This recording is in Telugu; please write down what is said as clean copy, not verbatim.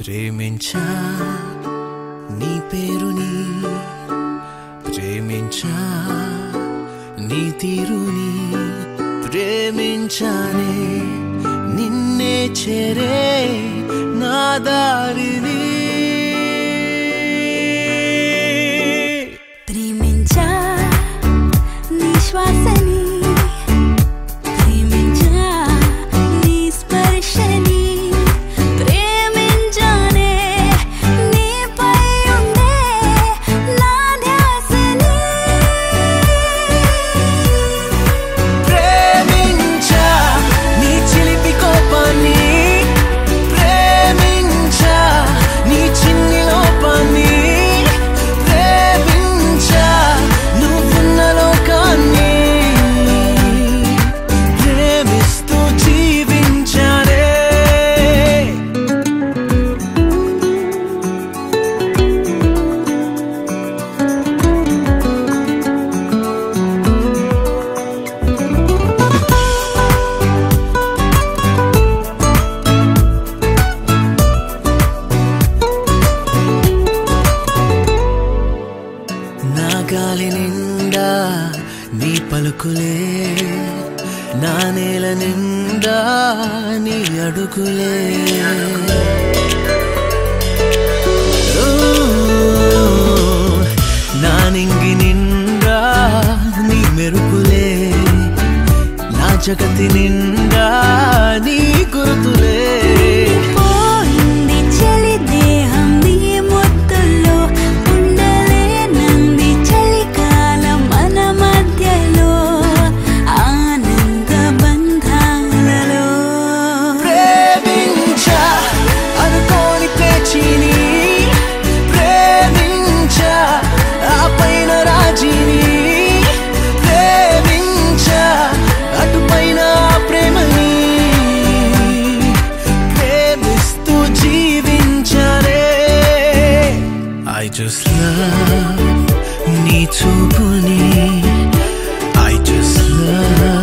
ప్రేమించా నీ పేరుని, ప్రేమించా నీ తీరుని, ప్రేమించానే నిన్నే చేరే నా దారిని. ప్రేమించా నీ శ్వాసని, ప్రేమించా నీ స్పర్శని, ప్రేమించానే నీపై ఉండే నా ధ్యాసని. ప్రేమించా నీ చిలిపి కోపాన్ని, ప్రేమించా నీ చిన్ని లోపాన్ని, ప్రేమించా నువ్వున్న లోకాన్ని, ప్రేమిస్తూ జీవించానే. నా గాలి నిండా నీ పలుకులే, నా నేల నిండా నీ అడుగులే. ఓ, నా నింగి నిండా నీ మెరుపులే, నా జగతి నిండా నీ గుర్తులే. పోయింది చలి దేహం నీ ముద్దుల్లో, ఉండలేనంది చలికాలం మన మధ్యలో, ఆనంద బంధాలలో. ప్రేమించా అనుకోని పేచిని, ప్రేమించా ఆ పైన రాజిని, ప్రేమించా అటుపైన ప్రేమని, ప్రేమిస్తూ జీవించానే. I just love నీ చూపుని, I just love